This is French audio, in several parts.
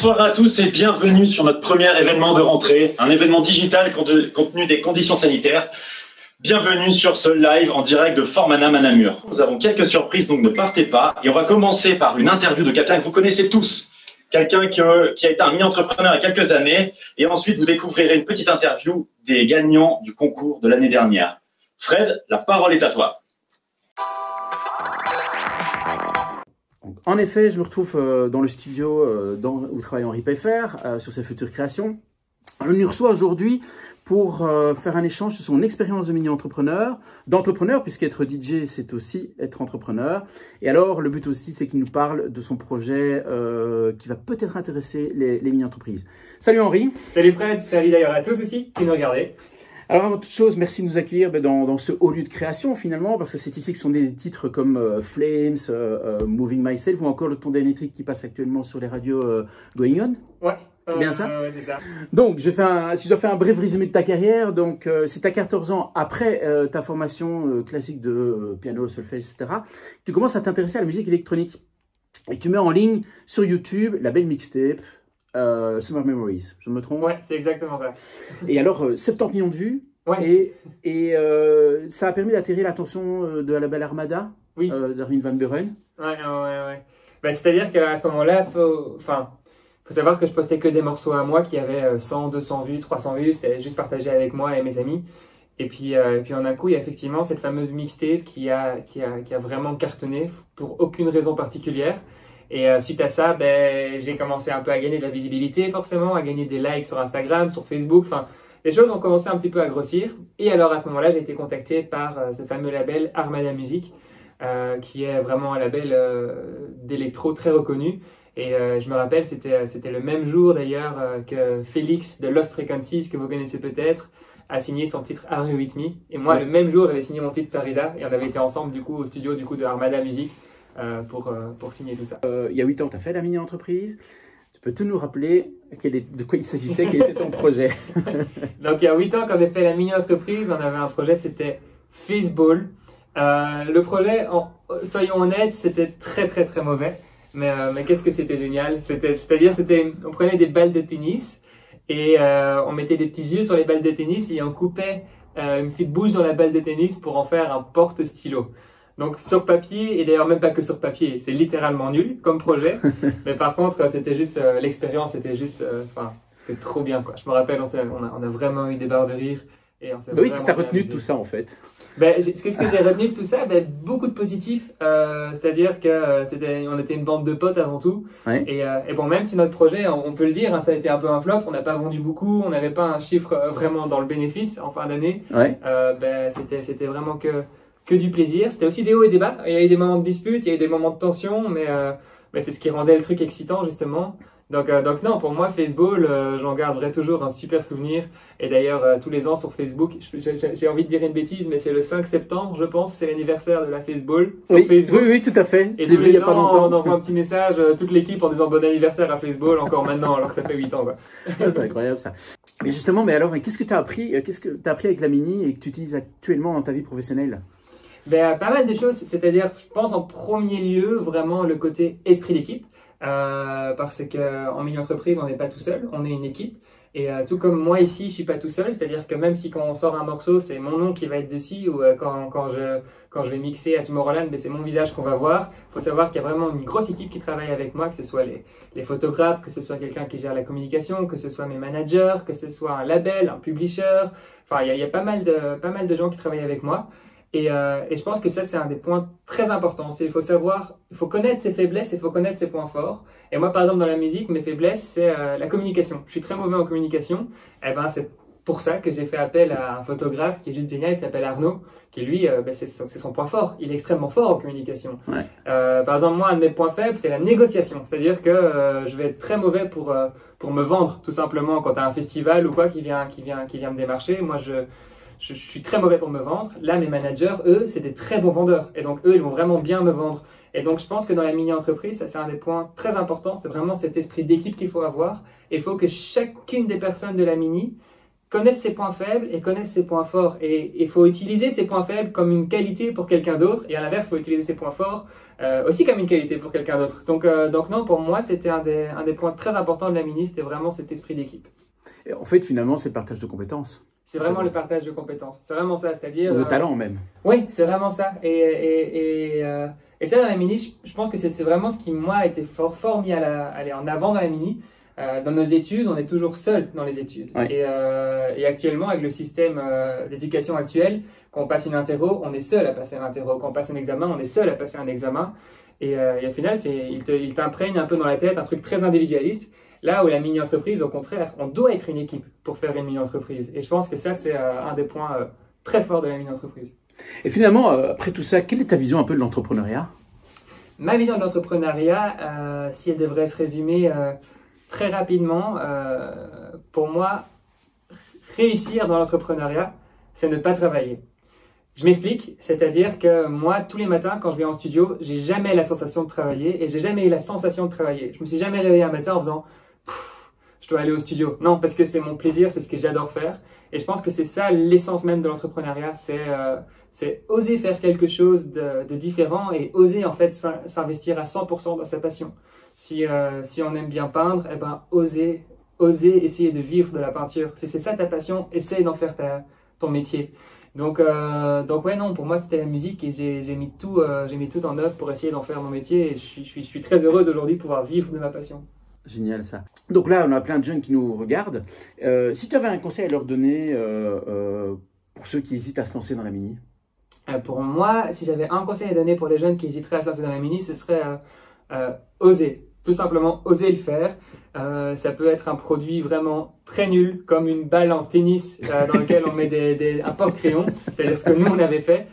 Bonsoir à tous et bienvenue sur notre premier événement de rentrée, un événement digital compte tenu des conditions sanitaires. Bienvenue sur ce live en direct de Fort Manam à Namur. Nous avons quelques surprises, donc ne partez pas. Et on va commencer par une interview de quelqu'un que vous connaissez tous, quelqu'un qui a été un mini-entrepreneur il y a quelques années. Et ensuite, vous découvrirez une petite interview des gagnants du concours de l'année dernière. Fred, la parole est à toi. En effet, je me retrouve dans le studio où travaille Henri Peffer sur ses futures créations. On nous reçoit aujourd'hui pour faire un échange sur son expérience de mini-entrepreneur, d'entrepreneur, puisqu'être DJ, c'est aussi être entrepreneur. Et alors, le but aussi, c'est qu'il nous parle de son projet qui va peut-être intéresser les mini-entreprises. Salut Henri. Salut Fred, salut d'ailleurs à tous aussi qui nous regardaient. Alors avant toute chose, merci de nous accueillir dans ce haut lieu de création finalement, parce que c'est ici que sont des titres comme Flames, Moving Myself ou encore le Tondet électrique qui passe actuellement sur les radios Going On. Ouais. C'est bien ça? Ouais, c'est ça. Donc, si je dois faire un bref résumé de ta carrière, donc c'est à 14 ans après ta formation classique de piano, solfège, etc. Tu commences à t'intéresser à la musique électronique et tu mets en ligne sur YouTube la belle mixtape Summer Memories. Je me trompe? Ouais, c'est exactement ça. Et alors, 70 millions de vues. Ouais. Et ça a permis d'attirer l'attention de la belle Armada, Oui. d'Armin van Buren. Ouais. Bah, c'est-à-dire qu'à ce moment-là, faut savoir que je postais que des morceaux à moi qui avaient 100, 200 vues, 300 vues. C'était juste partagé avec moi et mes amis. Et puis en un coup, il y a effectivement cette fameuse mixtape qui a vraiment cartonné pour aucune raison particulière. Et suite à ça, j'ai commencé un peu à gagner de la visibilité forcément, à gagner des likes sur Instagram, sur Facebook. Enfin, les choses ont commencé un petit peu à grossir. Et alors à ce moment-là, j'ai été contacté par ce fameux label Armada Music, qui est vraiment un label d'électro très reconnu. Et je me rappelle, c'était le même jour d'ailleurs que Félix de Lost Frequencies, que vous connaissez peut-être, a signé son titre Are You With Me. Et moi, le même jour, j'avais signé mon titre Parida. Et on avait été ensemble du coup au studio de Armada Music pour signer tout ça. Il y a 8 ans, tu as fait la mini-entreprise. Tu peux tout nous rappeler de quoi il s'agissait, quel était ton projet? Donc il y a 8 ans, quand j'ai fait la mini-entreprise, on avait un projet, c'était Faceball. Le projet, soyons honnêtes, c'était très mauvais. Mais qu'est-ce que c'était génial. C'est-à-dire, on prenait des balles de tennis et on mettait des petits yeux sur les balles de tennis et on coupait une petite bouche dans la balle de tennis pour en faire un porte-stylo. Donc sur papier, et d'ailleurs même pas que sur papier, c'est littéralement nul comme projet. Mais par contre, c'était juste l'expérience, c'était trop bien quoi. Je me rappelle, on a vraiment eu des barres de rire. Et on s'est oui, qu'est-ce que tu as retenu de tout ça en fait? Qu'est-ce que j'ai retenu de tout ça? Beaucoup de positifs, c'est-à-dire que on était une bande de potes avant tout. Ouais. Et bon, même si notre projet, on peut le dire, hein, ça a été un peu un flop, on n'a pas vendu beaucoup, on n'avait pas un chiffre vraiment dans le bénéfice en fin d'année. Ouais. C'était vraiment que du plaisir. C'était aussi des hauts et des bas. Il y a eu des moments de dispute, il y a eu des moments de tension, mais c'est ce qui rendait le truc excitant justement. Donc non, pour moi, Faceball, j'en garderai toujours un super souvenir. Et d'ailleurs, tous les ans sur Facebook, j'ai envie de dire une bêtise, mais c'est le 5 septembre, je pense, c'est l'anniversaire de la Faceball sur Facebook. Oui, tout à fait. Et tous les ans, on envoie un petit message, toute l'équipe, en disant bon anniversaire à Faceball, encore maintenant, alors que ça fait 8 ans. Quoi. C'est incroyable ça. Mais justement, qu'est-ce que tu as appris avec la mini et que tu utilises actuellement dans ta vie professionnelle? Pas mal de choses, c'est-à-dire, je pense en premier lieu, vraiment le côté esprit d'équipe. Parce qu'en mini-entreprise, on n'est pas tout seul, on est une équipe. Et tout comme moi ici, je suis pas tout seul, c'est-à-dire que même si quand on sort un morceau, c'est mon nom qui va être dessus, ou quand je vais mixer à Tomorrowland, c'est mon visage qu'on va voir. Il faut savoir qu'il y a vraiment une grosse équipe qui travaille avec moi, que ce soit les photographes, que ce soit quelqu'un qui gère la communication, que ce soit mes managers, que ce soit un label, un publisher. Enfin, il y a pas mal de gens qui travaillent avec moi. Et je pense que ça, c'est un des points très importants. Il faut connaître ses faiblesses et il faut connaître ses points forts. Et moi, par exemple, dans la musique, mes faiblesses, c'est la communication. Je suis très mauvais en communication. C'est pour ça que j'ai fait appel à un photographe qui est juste génial, qui s'appelle Arnaud, qui lui, c'est son point fort. Il est extrêmement fort en communication. Ouais. Par exemple, moi, un de mes points faibles, c'est la négociation. C'est-à-dire que je vais être très mauvais pour me vendre, tout simplement, quand tu as un festival ou quoi qui vient me démarcher. Moi, je suis très mauvais pour me vendre. Là, mes managers, eux, c'est des très bons vendeurs. Et donc, eux, ils vont vraiment bien me vendre. Et donc, je pense que dans la mini-entreprise, ça, c'est un des points très importants. C'est vraiment cet esprit d'équipe qu'il faut avoir. Et il faut que chacune des personnes de la mini connaissent ses points faibles et connaissent ses points forts. Et il faut utiliser ses points faibles comme une qualité pour quelqu'un d'autre. Et à l'inverse, il faut utiliser ses points forts aussi comme une qualité pour quelqu'un d'autre. Donc non, pour moi, c'était un des points très importants de la Mini, c'était vraiment cet esprit d'équipe. Et en fait, finalement, c'est le partage de compétences. C'est vraiment le partage de compétences. C'est vraiment ça, c'est-à-dire... De talent même. Oui, c'est vraiment ça. Et ça, dans la Mini, je pense que c'est vraiment ce qui, moi, a été fort mis en avant dans la Mini. Dans nos études, on est toujours seul dans les études. Ouais. Et actuellement, avec le système d'éducation actuel, quand on passe une interro, on est seul à passer un interro. Quand on passe un examen, on est seul à passer un examen. Et au final, il t'imprègne un peu dans la tête un truc très individualiste. Là où la mini-entreprise, au contraire, on doit être une équipe pour faire une mini-entreprise. Et je pense que ça, c'est un des points très forts de la mini-entreprise. Et finalement, après tout ça, quelle est ta vision un peu de l'entrepreneuriat? Ma vision de l'entrepreneuriat, si elle devrait se résumer très rapidement, pour moi, réussir dans l'entrepreneuriat, c'est ne pas travailler. Je m'explique, c'est-à-dire que moi, tous les matins, quand je viens en studio, j'ai jamais la sensation de travailler et j'ai jamais eu la sensation de travailler. Je me suis jamais réveillé un matin en faisant « je dois aller au studio ». Non, parce que c'est mon plaisir, c'est ce que j'adore faire. Et je pense que c'est ça l'essence même de l'entrepreneuriat, c'est oser faire quelque chose de différent et oser en fait s'investir à 100% dans sa passion. Si on aime bien peindre, eh ben, oser essayer de vivre de la peinture. Si c'est ça ta passion, essaye d'en faire ton métier. Donc ouais, non, pour moi c'était la musique et j'ai mis tout en œuvre pour essayer d'en faire mon métier et je suis très heureux d'aujourd'hui pouvoir vivre de ma passion. Génial ça. Donc là, on a plein de jeunes qui nous regardent. Si tu avais un conseil à leur donner pour ceux qui hésitent à se lancer dans la Mini? Pour moi, si j'avais un conseil à donner pour les jeunes qui hésiteraient à se lancer dans la Mini, ce serait oser. Tout simplement, oser le faire. Ça peut être un produit vraiment très nul, comme une balle en tennis dans lequel on met un porte-crayon. C'est-à-dire ce que nous, on avait fait.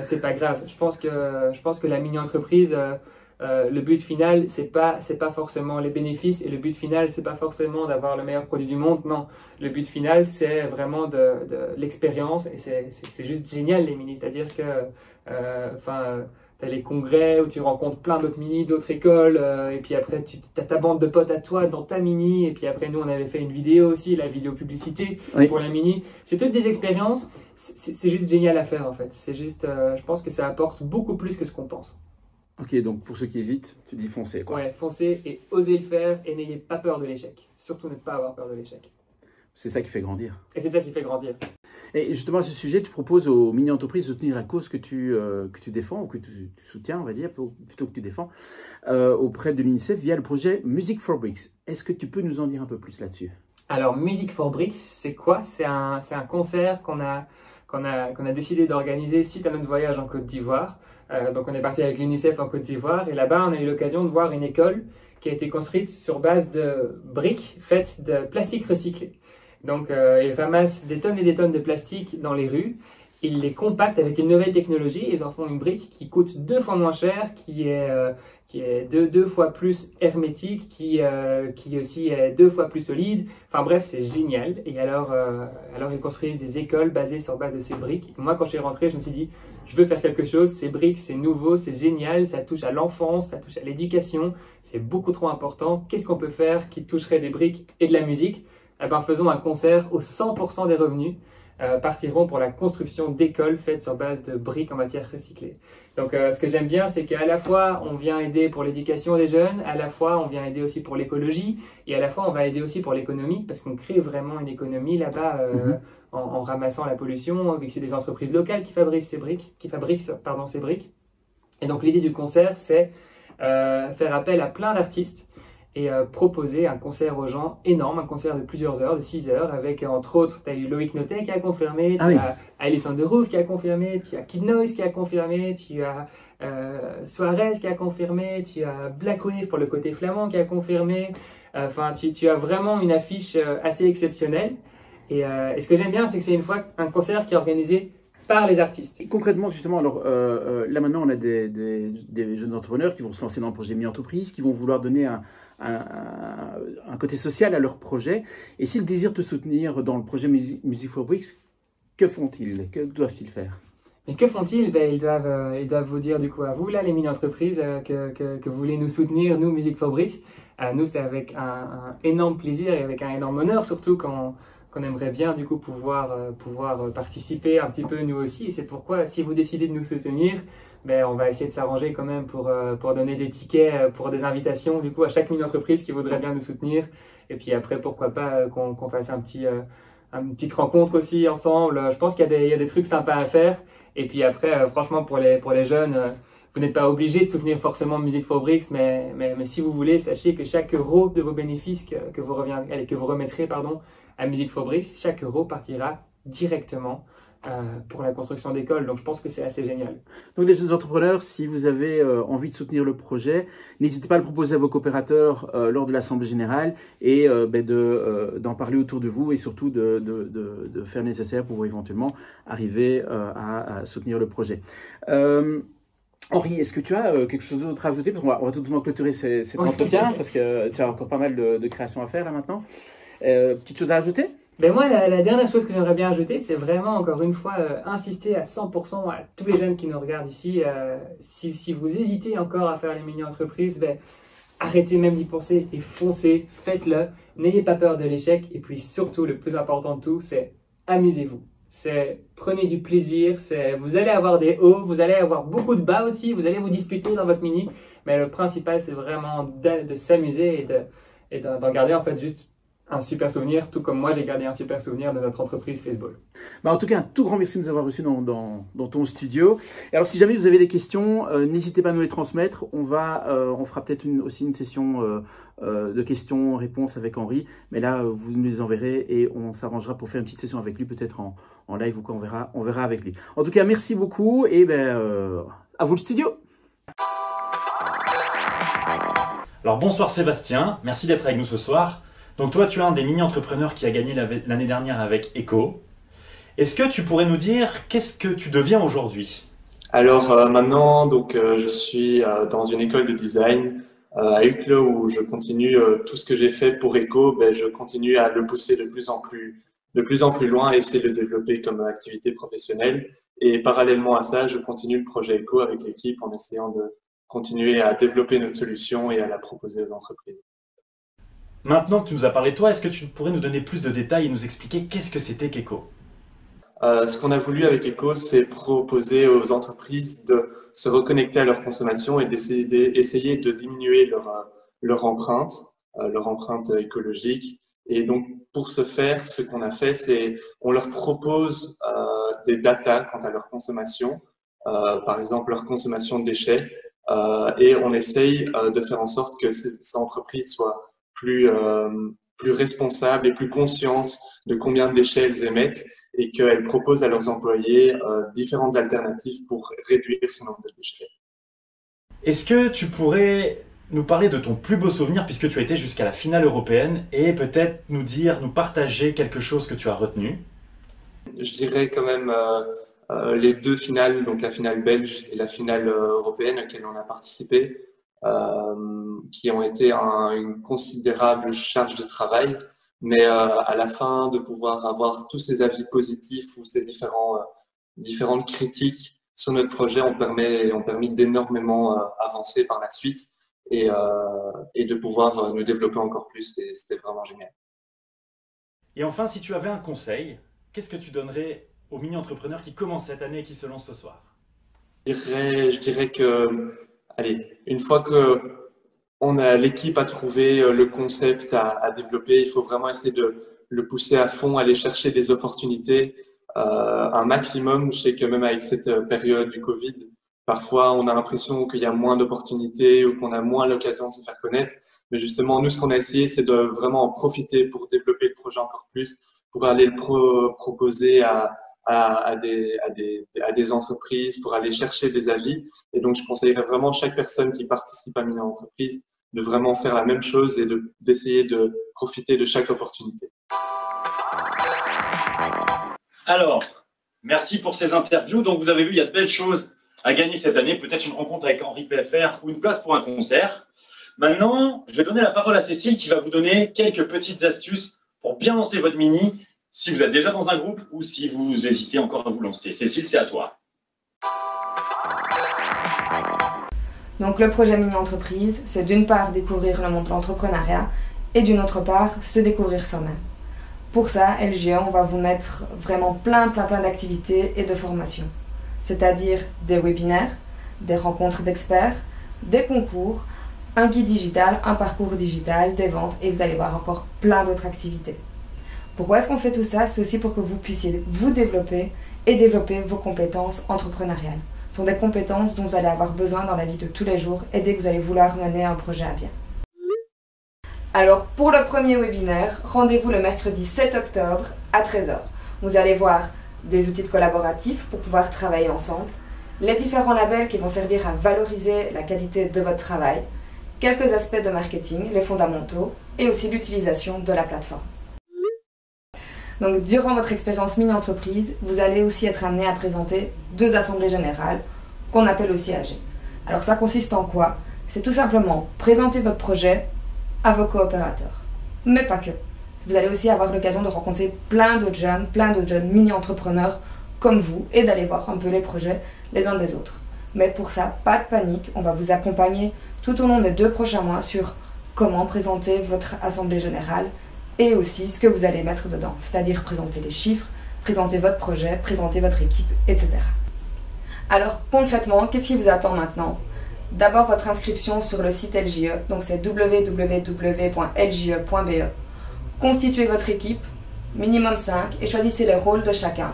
C'est pas grave. Je pense que la mini-entreprise, le but final, c'est pas forcément les bénéfices. Et le but final, c'est pas forcément d'avoir le meilleur produit du monde. Non. Le but final, c'est vraiment de l'expérience. Et c'est juste génial, les mini. C'est-à-dire que... tu as les congrès où tu rencontres plein d'autres mini, d'autres écoles, et puis après tu as ta bande de potes à toi dans ta mini, et puis après nous on avait fait une vidéo aussi, la vidéo publicité pour la mini. C'est toutes des expériences, c'est juste génial à faire en fait. C'est juste, je pense que ça apporte beaucoup plus que ce qu'on pense. Ok, donc pour ceux qui hésitent, tu dis foncez quoi. Ouais, foncez et osez le faire et n'ayez pas peur de l'échec. Surtout ne pas avoir peur de l'échec. C'est ça qui fait grandir. Et c'est ça qui fait grandir. Et justement, à ce sujet, tu proposes aux mini-entreprises de soutenir la cause que tu défends, ou que tu soutiens, on va dire, plutôt que tu défends, auprès de l'UNICEF via le projet Music for Bricks. Est-ce que tu peux nous en dire un peu plus là-dessus? Alors, Music for Bricks, c'est quoi? C'est un concert qu'on a décidé d'organiser suite à notre voyage en Côte d'Ivoire. Donc, on est parti avec l'UNICEF en Côte d'Ivoire, et là-bas, on a eu l'occasion de voir une école qui a été construite sur base de briques faites de plastique recyclé. Donc, ils ramassent des tonnes et des tonnes de plastique dans les rues, ils les compactent avec une nouvelle technologie, ils en font une brique qui coûte 2 fois moins cher, qui est 2 fois plus hermétique, qui aussi est 2 fois plus solide. Enfin bref, c'est génial. Et alors ils construisent des écoles basées sur base de ces briques. Et moi, quand je suis rentré, je me suis dit, je veux faire quelque chose, ces briques, c'est nouveau, c'est génial, ça touche à l'enfance, ça touche à l'éducation, c'est beaucoup trop important. Qu'est-ce qu'on peut faire qui toucherait des briques et de la musique? Eh ben, faisons un concert où 100% des revenus partiront pour la construction d'écoles faites sur base de briques en matière recyclée. Donc ce que j'aime bien, c'est qu'à la fois on vient aider pour l'éducation des jeunes, à la fois on vient aider aussi pour l'écologie, et à la fois on va aider aussi pour l'économie, parce qu'on crée vraiment une économie là-bas en ramassant la pollution, vu que c'est des entreprises locales qui fabriquent ces briques. Et donc l'idée du concert, c'est faire appel à plein d'artistes et proposer un concert aux gens énorme, un concert de plusieurs heures, de 6 heures, avec entre autres, tu as eu Loïc Notet qui a confirmé, tu as Alison Derouve qui a confirmé, tu as Kid Noise qui a confirmé, tu as Suarez qui a confirmé, tu as Black Wave pour le côté flamand qui a confirmé, enfin tu as vraiment une affiche assez exceptionnelle, et ce que j'aime bien, c'est que c'est une fois un concert qui est organisé par les artistes. Et concrètement, justement, alors là maintenant, on a des jeunes entrepreneurs qui vont se lancer dans le projet mini-entreprise, qui vont vouloir donner un côté social à leur projet. Et s'ils désirent te soutenir dans le projet Music for Bricks, que font-ils? Que doivent-ils faire? Et que font-ils? Ben, ils doivent vous dire du coup à vous, là, les mini-entreprises, que vous voulez nous soutenir, nous, Music for Bricks. Nous, c'est avec un énorme plaisir et avec un énorme honneur, surtout quand qu'on aimerait bien du coup pouvoir participer un petit peu nous aussi. Et c'est pourquoi, si vous décidez de nous soutenir, ben, on va essayer de s'arranger quand même pour donner des tickets pour des invitations du coup à chaque mini-entreprise qui voudrait bien nous soutenir. Et puis après, pourquoi pas qu'on fasse une petite rencontre aussi ensemble. Je pense qu'il y a des trucs sympas à faire. Et puis après, franchement, pour les jeunes, vous n'êtes pas obligé de soutenir forcément Music for Bricks, mais si vous voulez, sachez que chaque euro de vos bénéfices que vous remettrez à Music for Bricks, chaque euro partira directement pour la construction d'écoles. Donc je pense que c'est assez génial. Donc les jeunes entrepreneurs, si vous avez envie de soutenir le projet, n'hésitez pas à le proposer à vos coopérateurs lors de l'Assemblée Générale et d'en parler autour de vous et surtout de faire le nécessaire pour éventuellement arriver à soutenir le projet. Henri, est-ce que tu as quelque chose d'autre à ajouter? Parce qu'on va tout doucement clôturer cet entretien parce que tu as encore pas mal de créations à faire là maintenant. Petite chose à ajouter? Ben moi, la dernière chose que j'aimerais bien ajouter, c'est vraiment, encore une fois, insister à 100% à tous les jeunes qui nous regardent ici. Si vous hésitez encore à faire les mini-entreprises, ben, arrêtez même d'y penser et foncez, faites-le. N'ayez pas peur de l'échec. Et puis surtout, le plus important de tout, c'est amusez-vous. Prenez du plaisir. Vous allez avoir des hauts, vous allez avoir beaucoup de bas aussi. Vous allez vous disputer dans votre mini. Mais le principal, c'est vraiment de s'amuser et d'en garder en fait juste un super souvenir, tout comme moi j'ai gardé un super souvenir de notre entreprise Facebook. En tout cas, un tout grand merci de nous avoir reçus dans ton studio. Et alors si jamais vous avez des questions, n'hésitez pas à nous les transmettre. On fera peut-être aussi une session de questions-réponses avec Henri. Mais là, vous nous les enverrez et on s'arrangera pour faire une petite session avec lui, peut-être en live ou quoi, on verra avec lui. En tout cas, merci beaucoup et à vous le studio. Alors bonsoir Sébastien, merci d'être avec nous ce soir. Donc toi, tu es un des mini-entrepreneurs qui a gagné l'année dernière avec ECO. Est-ce que tu pourrais nous dire qu'est-ce que tu deviens aujourd'hui? Alors maintenant, je suis dans une école de design à Uccle où je continue tout ce que j'ai fait pour ECO, je continue à le pousser de plus en plus loin et essayer de le développer comme activité professionnelle. Et parallèlement à ça, je continue le projet ECO avec l'équipe en essayant de continuer à développer notre solution et à la proposer aux entreprises. Maintenant que tu nous as parlé de toi, est-ce que tu pourrais nous donner plus de détails et nous expliquer qu'est-ce que c'était qu'ECO? Ce qu'on a voulu avec ECO, c'est proposer aux entreprises de se reconnecter à leur consommation et d'essayer de diminuer leur empreinte écologique. Et donc, pour ce faire, ce qu'on a fait, c'est on leur propose des datas quant à leur consommation, par exemple leur consommation de déchets, et on essaye de faire en sorte que ces entreprises soient plus responsables et plus conscientes de combien de déchets elles émettent et qu'elles proposent à leurs employés différentes alternatives pour réduire ce nombre de déchets. Est-ce que tu pourrais nous parler de ton plus beau souvenir puisque tu as été jusqu'à la finale européenne et peut-être nous partager quelque chose que tu as retenu? Je dirais quand même les deux finales, donc la finale belge et la finale européenne auxquelles on a participé. Qui ont été une considérable charge de travail, mais à la fin de pouvoir avoir tous ces avis positifs ou ces différentes critiques sur notre projet ont permis d'énormément avancer par la suite et de pouvoir nous développer encore plus, et c'était vraiment génial. Et enfin, si tu avais un conseil, qu'est-ce que tu donnerais aux mini-entrepreneurs qui commencent cette année et qui se lancent ce soir? Je dirais que allez, une fois que l'équipe a trouvé le concept à développer, il faut vraiment essayer de le pousser à fond, aller chercher des opportunités, un maximum. Je sais que même avec cette période du Covid, parfois on a l'impression qu'il y a moins d'opportunités ou qu'on a moins l'occasion de se faire connaître. Mais justement, nous, ce qu'on a essayé, c'est de vraiment en profiter pour développer le projet encore plus, pour aller le proposer à des entreprises, pour aller chercher des avis. Et donc, je conseillerais vraiment chaque personne qui participe à Mini Entreprise de vraiment faire la même chose et d'essayer de profiter de chaque opportunité. Alors, merci pour ces interviews. Donc, vous avez vu, il y a de belles choses à gagner cette année. Peut-être une rencontre avec Henri PFR ou une place pour un concert. Maintenant, je vais donner la parole à Cécile qui va vous donner quelques petites astuces pour bien lancer votre mini, si vous êtes déjà dans un groupe ou si vous hésitez encore à vous lancer. Cécile, c'est à toi. Donc le projet mini-entreprise, c'est d'une part découvrir le monde de l'entrepreneuriat et d'une autre part se découvrir soi-même. Pour ça, LGE, on va vous mettre vraiment plein d'activités et de formations. C'est-à-dire des webinaires, des rencontres d'experts, des concours, un guide digital, un parcours digital, des ventes et vous allez voir encore plein d'autres activités. Pourquoi est-ce qu'on fait tout ça? C'est aussi pour que vous puissiez vous développer et développer vos compétences entrepreneuriales. Ce sont des compétences dont vous allez avoir besoin dans la vie de tous les jours et dès que vous allez vouloir mener un projet à bien. Alors pour le premier webinaire, rendez-vous le mercredi 7 octobre à 13 h. Vous allez voir des outils de collaboratifs pour pouvoir travailler ensemble, les différents labels qui vont servir à valoriser la qualité de votre travail, quelques aspects de marketing, les fondamentaux et aussi l'utilisation de la plateforme. Donc durant votre expérience mini-entreprise, vous allez aussi être amené à présenter 2 assemblées générales qu'on appelle aussi AG. Alors ça consiste en quoi? C'est tout simplement présenter votre projet à vos coopérateurs. Mais pas que. Vous allez aussi avoir l'occasion de rencontrer plein d'autres jeunes mini-entrepreneurs comme vous et d'aller voir un peu les projets les uns des autres. Mais pour ça, pas de panique, on va vous accompagner tout au long des 2 prochains mois sur comment présenter votre assemblée générale et aussi ce que vous allez mettre dedans, c'est-à-dire présenter les chiffres, présenter votre projet, présenter votre équipe, etc. Alors concrètement, qu'est-ce qui vous attend maintenant? D'abord votre inscription sur le site LGE, donc c'est www.lge.be. Constituez votre équipe, minimum 5, et choisissez les rôles de chacun.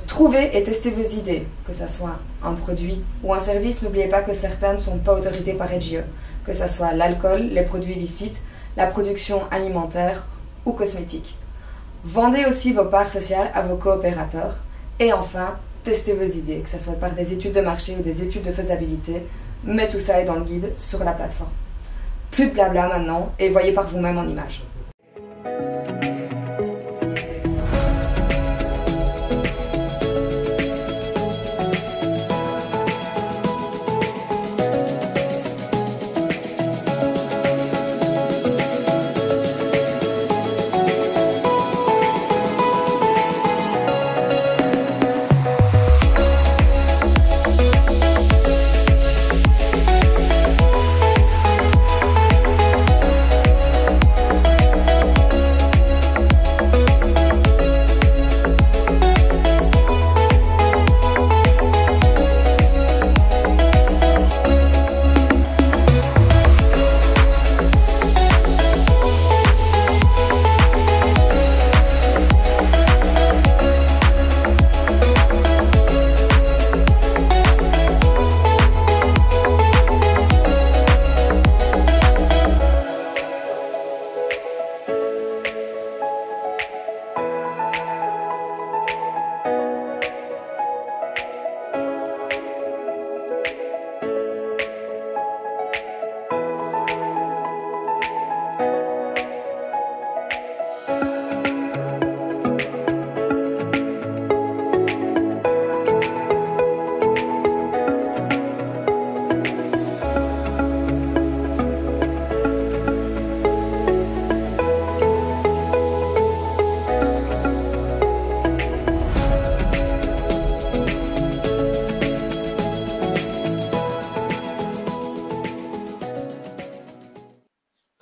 Trouvez et testez vos idées, que ce soit un produit ou un service. N'oubliez pas que certains ne sont pas autorisés par LGE, que ce soit l'alcool, les produits illicites, la production alimentaire ou cosmétique. Vendez aussi vos parts sociales à vos coopérateurs. Et enfin, testez vos idées, que ce soit par des études de marché ou des études de faisabilité, mais tout ça est dans le guide sur la plateforme. Plus de blabla maintenant et voyez par vous-même en images.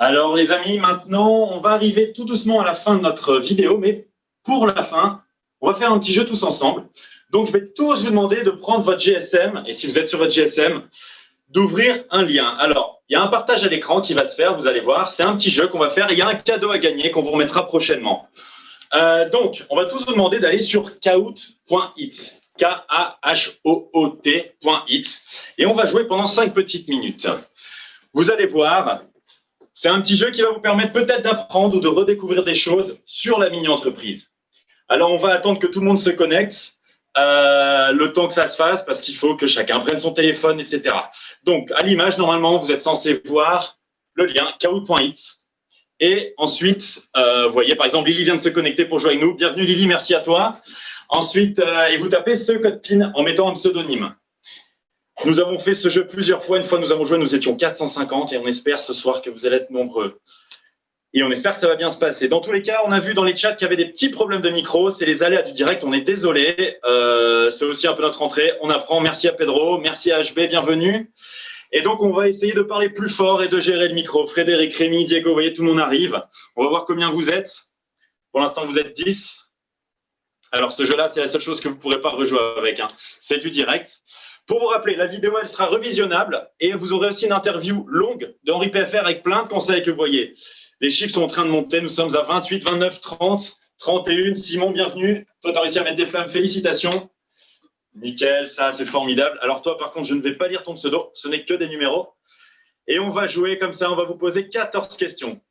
Alors les amis, maintenant, on va arriver tout doucement à la fin de notre vidéo, mais pour la fin, on va faire un petit jeu tous ensemble. Donc, je vais tous vous demander de prendre votre GSM, et si vous êtes sur votre GSM, d'ouvrir un lien. Alors, il y a un partage à l'écran qui va se faire, vous allez voir. C'est un petit jeu qu'on va faire. Il y a un cadeau à gagner qu'on vous remettra prochainement. Donc, on va tous vous demander d'aller sur kahoot.it, K-A-H-O-O-T.it, et on va jouer pendant 5 petites minutes. Vous allez voir, c'est un petit jeu qui va vous permettre peut-être d'apprendre ou de redécouvrir des choses sur la mini-entreprise. Alors, on va attendre que tout le monde se connecte, le temps que ça se fasse, parce qu'il faut que chacun prenne son téléphone, etc. Donc, à l'image, normalement, vous êtes censé voir le lien kahoot.it. Et ensuite, vous voyez, par exemple, Lily vient de se connecter pour jouer avec nous. Bienvenue, Lily, merci à toi. Ensuite, et vous tapez ce code PIN en mettant un pseudonyme. Nous avons fait ce jeu plusieurs fois. Une fois, nous avons joué, nous étions 450 et on espère ce soir que vous allez être nombreux. Et on espère que ça va bien se passer. Dans tous les cas, on a vu dans les chats qu'il y avait des petits problèmes de micro. C'est les aléas du direct. On est désolé. C'est aussi un peu notre entrée. On apprend. Merci à Pedro. Merci à HB. Bienvenue. Et donc, on va essayer de parler plus fort et de gérer le micro. Frédéric, Rémi, Diego, vous voyez, tout le monde arrive. On va voir combien vous êtes. Pour l'instant, vous êtes 10. Alors, ce jeu-là, c'est la seule chose que vous ne pourrez pas rejouer avec. Hein. C'est du direct. Pour vous rappeler, la vidéo, elle sera revisionnable et vous aurez aussi une interview longue d'Henri PFR avec plein de conseils que vous voyez. Les chiffres sont en train de monter. Nous sommes à 28, 29, 30, 31. Simon, bienvenue. Toi, tu as réussi à mettre des flammes. Félicitations. Nickel, ça, c'est formidable. Alors, toi, par contre, je ne vais pas lire ton pseudo. Ce n'est que des numéros. Et on va jouer comme ça. On va vous poser 14 questions.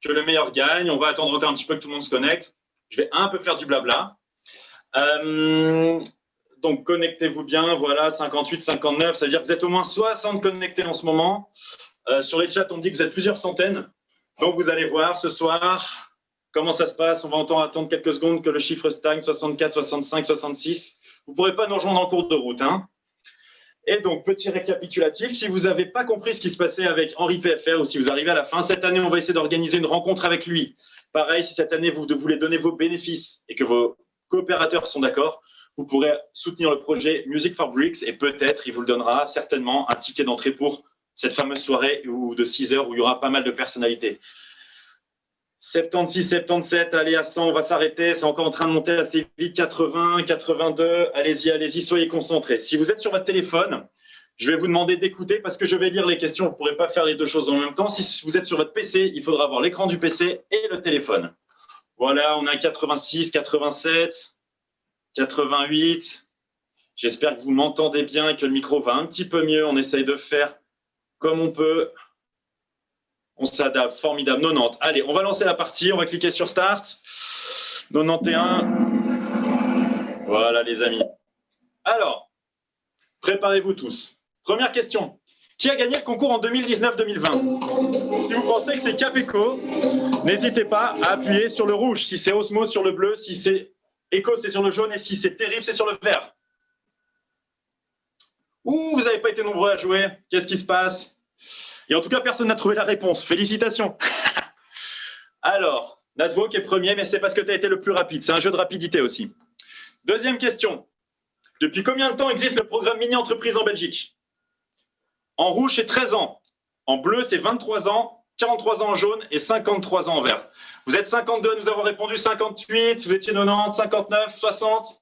Que le meilleur gagne. On va attendre encore un petit peu que tout le monde se connecte. Je vais un peu faire du blabla. Donc, connectez-vous bien. Voilà, 58, 59. Ça veut dire que vous êtes au moins 60 connectés en ce moment. Sur les chats, on me dit que vous êtes plusieurs centaines. Donc, vous allez voir ce soir comment ça se passe. On va attendre quelques secondes que le chiffre stagne. 64, 65, 66. Vous ne pourrez pas nous rejoindre en cours de route. Hein. Et donc, petit récapitulatif. Si vous n'avez pas compris ce qui se passait avec Henri PFR ou si vous arrivez à la fin, cette année, on va essayer d'organiser une rencontre avec lui. Pareil, si cette année, vous voulez donner vos bénéfices et que vos coopérateurs sont d'accord, vous pourrez soutenir le projet Music for Bricks et peut-être il vous le donnera certainement un ticket d'entrée pour cette fameuse soirée de 6 heures où il y aura pas mal de personnalités. 76, 77, allez à 100, on va s'arrêter, c'est encore en train de monter assez vite, 80, 82, allez-y, soyez concentrés. Si vous êtes sur votre téléphone, je vais vous demander d'écouter parce que je vais lire les questions, vous ne pourrez pas faire les deux choses en même temps. Si vous êtes sur votre PC, il faudra avoir l'écran du PC et le téléphone. Voilà, on a 86, 87, 88. J'espère que vous m'entendez bien et que le micro va un petit peu mieux. On essaye de faire comme on peut. On s'adapte, formidable. 90. Allez, on va lancer la partie. On va cliquer sur Start. 91. Voilà, les amis. Alors, préparez-vous tous. Première question. Qui a gagné le concours en 2019-2020? Si vous pensez que c'est Capeco, n'hésitez pas à appuyer sur le rouge. Si c'est Osmose, sur le bleu. Si c'est Echo, c'est sur le jaune. Et si c'est Terrible, c'est sur le vert. Ouh, vous n'avez pas été nombreux à jouer. Qu'est-ce qui se passe? Et en tout cas, personne n'a trouvé la réponse. Félicitations. Alors, Nadvok est premier, mais c'est parce que tu as été le plus rapide. C'est un jeu de rapidité aussi. Deuxième question. Depuis combien de temps existe le programme mini-entreprise en Belgique? En rouge, c'est 13 ans. En bleu, c'est 23 ans, 43 ans en jaune et 53 ans en vert. Vous êtes 52 à nous avoir répondu, 58, vous étiez 90, 59, 60.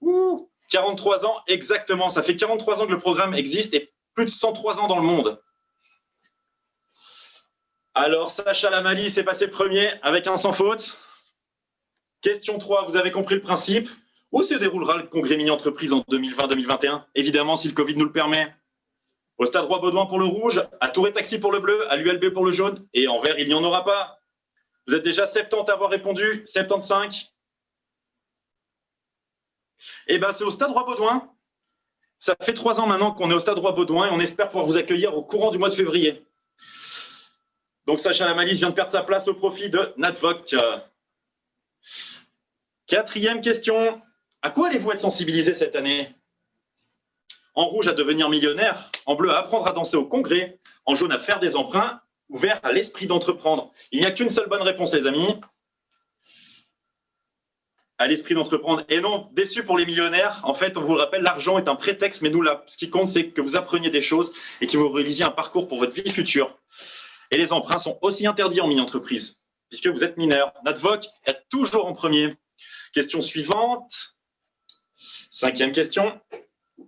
Ouh, 43 ans, exactement. Ça fait 43 ans que le programme existe et plus de 103 ans dans le monde. Alors, Sacha Lamali s'est passé premier avec un sans faute. Question 3, vous avez compris le principe. Où se déroulera le congrès mini-entreprise en 2020-2021? Évidemment, si le Covid nous le permet. Au Stade Roi-Baudouin pour le rouge, à Tour et Taxi pour le bleu, à l'ULB pour le jaune, et en vert, il n'y en aura pas. Vous êtes déjà 70 à avoir répondu, 75. Eh bien, c'est au Stade Roi-Baudouin. Ça fait 3 ans maintenant qu'on est au Stade Roi-Baudouin et on espère pouvoir vous accueillir au courant du mois de février. Donc, Sacha Lamalis vient de perdre sa place au profit de Nadvok. Quatrième question. À quoi allez-vous être sensibilisé cette année? En rouge, à devenir millionnaire. En bleu, à apprendre à danser au congrès. En jaune, à faire des emprunts. Ou vert, à l'esprit d'entreprendre. Il n'y a qu'une seule bonne réponse, les amis. À l'esprit d'entreprendre. Et non, déçu pour les millionnaires. En fait, on vous le rappelle, l'argent est un prétexte. Mais nous, là, ce qui compte, c'est que vous appreniez des choses et que vous réalisiez un parcours pour votre vie future. Et les emprunts sont aussi interdits en mini-entreprise, puisque vous êtes mineur. Nadvok est toujours en premier. Question suivante. 5e question.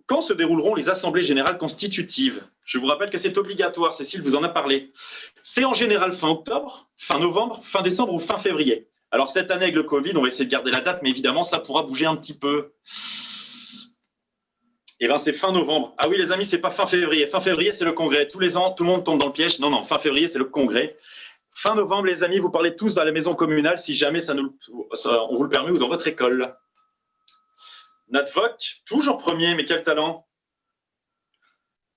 Quand se dérouleront les assemblées générales constitutives? Je vous rappelle que c'est obligatoire, Cécile vous en a parlé. C'est en général fin octobre, fin novembre, fin décembre ou fin février. Alors cette année avec le Covid, on va essayer de garder la date, mais évidemment ça pourra bouger un petit peu. Eh bien, c'est fin novembre. Ah oui, les amis, c'est pas fin février. Fin février, c'est le congrès. Tous les ans, tout le monde tombe dans le piège. Non, fin février, c'est le congrès. Fin novembre, les amis, vous parlez tous à la maison communale, si jamais on vous le permet, ou dans votre école. Nadvok, toujours premier, mais quel talent.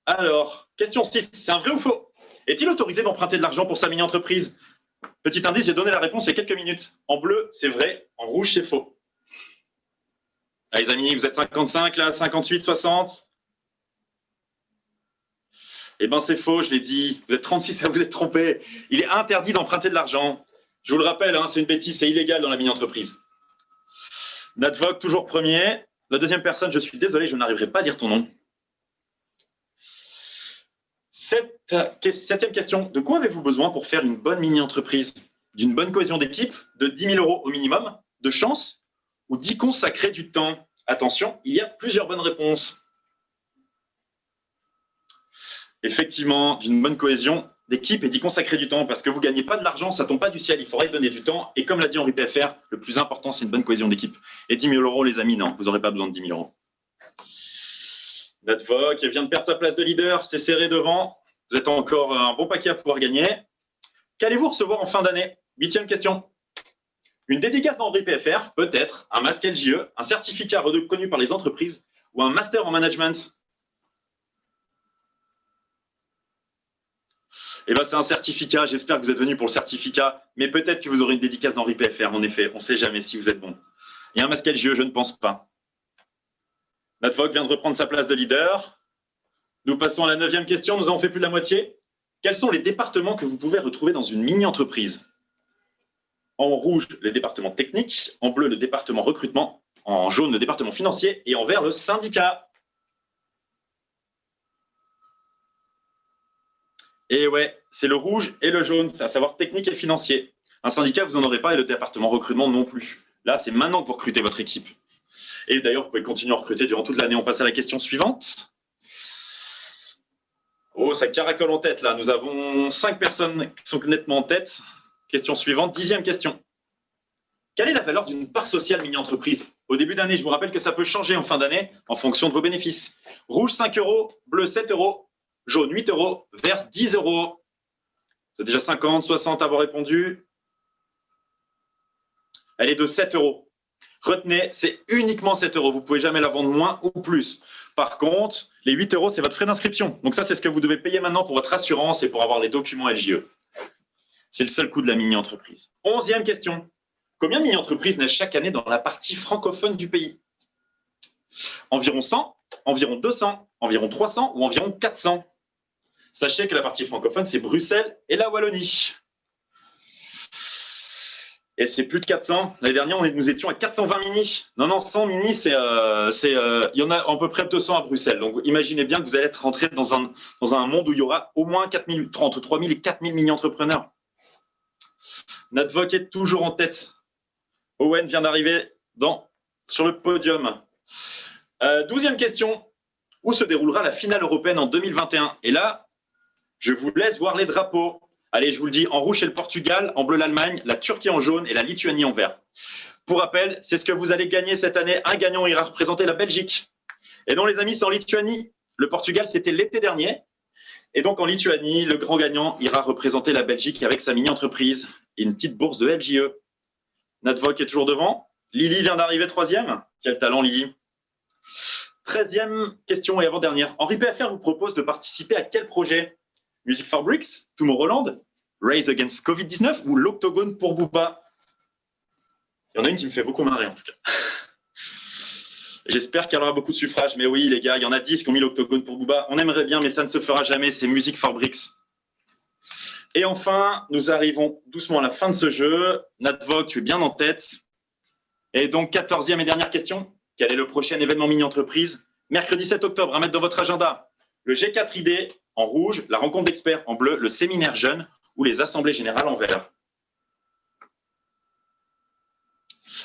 Alors, question 6, c'est un vrai ou faux? Est-il autorisé d'emprunter de l'argent pour sa mini-entreprise? Petit indice, j'ai donné la réponse il y a quelques minutes. En bleu, c'est vrai. En rouge, c'est faux. Ah, les amis, vous êtes 55, là, 58, 60. Eh bien, c'est faux, je l'ai dit. Vous êtes 36, ça vous êtes trompé. Il est interdit d'emprunter de l'argent. Je vous le rappelle, hein, c'est une bêtise, c'est illégal dans la mini-entreprise. Nadvok, toujours premier. La deuxième personne, je suis désolé, je n'arriverai pas à dire ton nom. 7e question. De quoi avez-vous besoin pour faire une bonne mini-entreprise? d'une bonne cohésion d'équipe, de 10 000 € au minimum, de chance ou d'y consacrer du temps? Attention, il y a plusieurs bonnes réponses. Effectivement, d'une bonne cohésion d'équipe et d'y consacrer du temps, parce que vous ne gagnez pas de l'argent, ça ne tombe pas du ciel, il faudrait donner du temps. Et comme l'a dit Henri PFR, le plus important, c'est une bonne cohésion d'équipe. Et 10 000 €, les amis, non, vous n'aurez pas besoin de 10 000 €. Notre Vogue, elle vient de perdre sa place de leader, c'est serré devant. Vous êtes encore un bon paquet à pouvoir gagner. Qu'allez-vous recevoir en fin d'année? 8e question. Une dédicace d'Henri PFR, peut-être, un masque LJE, un certificat reconnu par les entreprises ou un master en management? Eh bien, c'est un certificat. J'espère que vous êtes venus pour le certificat, mais peut-être que vous aurez une dédicace d'Henri PFR, en effet. On ne sait jamais si vous êtes bon. Et un masque LJE, je ne pense pas. Notre Vogue vient de reprendre sa place de leader. Nous passons à la 9e question. Nous avons fait plus de la moitié. Quels sont les départements que vous pouvez retrouver dans une mini-entreprise? En rouge, les départements techniques. En bleu, le département recrutement. En jaune, le département financier. Et en vert, le syndicat. Et ouais, c'est le rouge et le jaune, c'est à savoir technique et financier. Un syndicat, vous n'en aurez pas et le département recrutement non plus. Là, c'est maintenant que vous recrutez votre équipe. Et d'ailleurs, vous pouvez continuer à recruter durant toute l'année. On passe à la question suivante. Oh, ça caracole en tête là. Nous avons 5 personnes qui sont nettement en tête. Question suivante, 10e question. Quelle est la valeur d'une part sociale mini-entreprise? Au début d'année, je vous rappelle que ça peut changer en fin d'année en fonction de vos bénéfices. Rouge 5 €, bleu 7 €, jaune 8 €, vert 10 €. C'est déjà 50, 60 à avoir répondu. Elle est de 7 €. Retenez, c'est uniquement 7 €. Vous ne pouvez jamais la vendre moins ou plus. Par contre, les 8 €, c'est votre frais d'inscription. Donc ça, c'est ce que vous devez payer maintenant pour votre assurance et pour avoir les documents LJE. C'est le seul coût de la mini-entreprise. 11e question. Combien de mini-entreprises naissent chaque année dans la partie francophone du pays? Environ 100, environ 200, environ 300 ou environ 400? Sachez que la partie francophone, c'est Bruxelles et la Wallonie. Et c'est plus de 400. L'année dernière, nous étions à 420 mini. Non, 100 mini, il y en a à peu près 200 à Bruxelles. Donc, imaginez bien que vous allez être rentré dans un monde où il y aura au moins 4000, entre 3000 et 4000 mini-entrepreneurs. Notre Vogue est toujours en tête. Owen vient d'arriver sur le podium. 12e question. Où se déroulera la finale européenne en 2021? Et là, je vous laisse voir les drapeaux. Allez, je vous le dis, en rouge, c'est le Portugal, en bleu, l'Allemagne, la Turquie en jaune et la Lituanie en vert. Pour rappel, c'est ce que vous allez gagner cette année. Un gagnant ira représenter la Belgique. Et non, les amis, c'est en Lituanie. Le Portugal, c'était l'été dernier. Et donc, en Lituanie, le grand gagnant ira représenter la Belgique avec sa mini-entreprise et une petite bourse de LJE. Notre Vogue est toujours devant. Lily vient d'arriver 3e. Quel talent, Lily. 13e question et avant-dernière. Henri PFR vous propose de participer à quel projet? Music for Bricks, Tomorrowland, Race Against Covid-19 ou l'Octogone pour Booba? Il y en a une qui me fait beaucoup marrer en tout cas. J'espère qu'il y aura beaucoup de suffrages, mais oui les gars, il y en a 10 qui ont mis l'Octogone pour Booba. On aimerait bien, mais ça ne se fera jamais, c'est Music for Bricks. Et enfin, nous arrivons doucement à la fin de ce jeu. Nat Vogue, tu es bien en tête. Et donc, 14e et dernière question. Quel est le prochain événement mini-entreprise? Mercredi 7 octobre, à mettre dans votre agenda. Le G4ID en rouge, la rencontre d'experts en bleu, le séminaire jeune ou les assemblées générales en vert.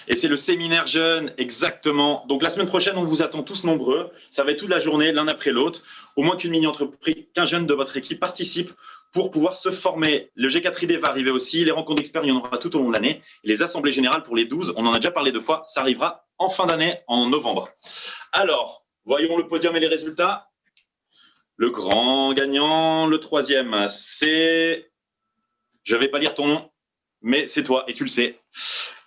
Et c'est le séminaire jeune, exactement. Donc la semaine prochaine, on vous attend tous nombreux. Ça va être toute la journée, l'un après l'autre. Au moins qu'une mini-entreprise, qu'un jeune de votre équipe participe pour pouvoir se former. Le G4ID va arriver aussi. Les rencontres d'experts, il y en aura tout au long de l'année. Les assemblées générales pour les 12, on en a déjà parlé 2 fois. Ça arrivera en fin d'année, en novembre. Alors, voyons le podium et les résultats. Le grand gagnant, le 3e, c'est... Je ne vais pas lire ton nom, mais c'est toi et tu le sais.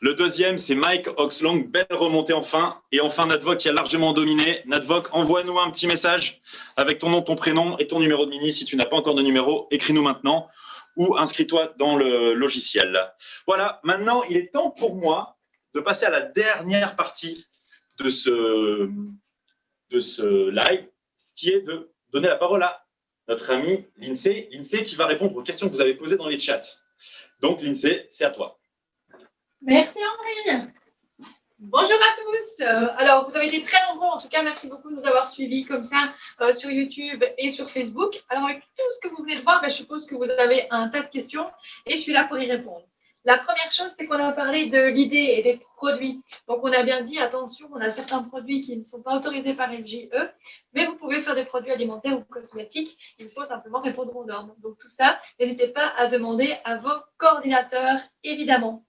Le 2e, c'est Mike Oxlong. Belle remontée enfin. Et enfin, Nat Vogue qui a largement dominé. Nat Vogue, envoie-nous un petit message avec ton nom, ton prénom et ton numéro de mini. Si tu n'as pas encore de numéro, écris-nous maintenant ou inscris-toi dans le logiciel. Voilà, maintenant, il est temps pour moi de passer à la dernière partie de ce live, ce qui est de donner la parole à notre ami Lindsay. Lindsay qui va répondre aux questions que vous avez posées dans les chats. Donc, Lindsay, c'est à toi. Merci Henri. Bonjour à tous. Alors, vous avez été très nombreux. En tout cas, merci beaucoup de nous avoir suivis comme ça sur YouTube et sur Facebook. Alors, avec tout ce que vous venez de voir, je suppose que vous avez un tas de questions et je suis là pour y répondre. La première chose, c'est qu'on a parlé de l'idée et des produits. Donc, on a bien dit, attention, on a certains produits qui ne sont pas autorisés par FJE, mais vous pouvez faire des produits alimentaires ou cosmétiques. Il faut simplement répondre aux normes. Donc, tout ça, n'hésitez pas à demander à vos coordinateurs, évidemment.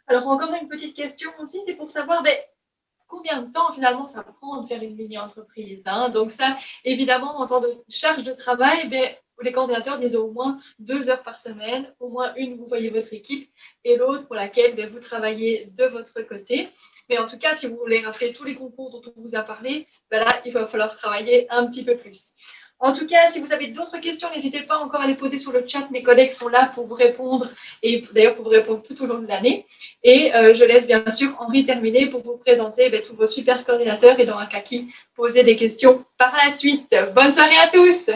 Alors, encore une petite question aussi, c'est pour savoir combien de temps finalement ça prend de faire une mini-entreprise. Donc, ça, évidemment, en temps de charge de travail, les coordinateurs disent au moins 2 heures par semaine, au moins une, vous voyez votre équipe, et l'autre pour laquelle vous travaillez de votre côté. Mais en tout cas, si vous voulez rappeler tous les concours dont on vous a parlé, là, il va falloir travailler un petit peu plus. En tout cas, si vous avez d'autres questions, n'hésitez pas encore à les poser sur le chat. Mes collègues sont là pour vous répondre, et d'ailleurs pour vous répondre tout au long de l'année. Et je laisse bien sûr Henri terminer pour vous présenter tous vos super coordinateurs et dans un cas qui poser des questions par la suite. Bonne soirée à tous!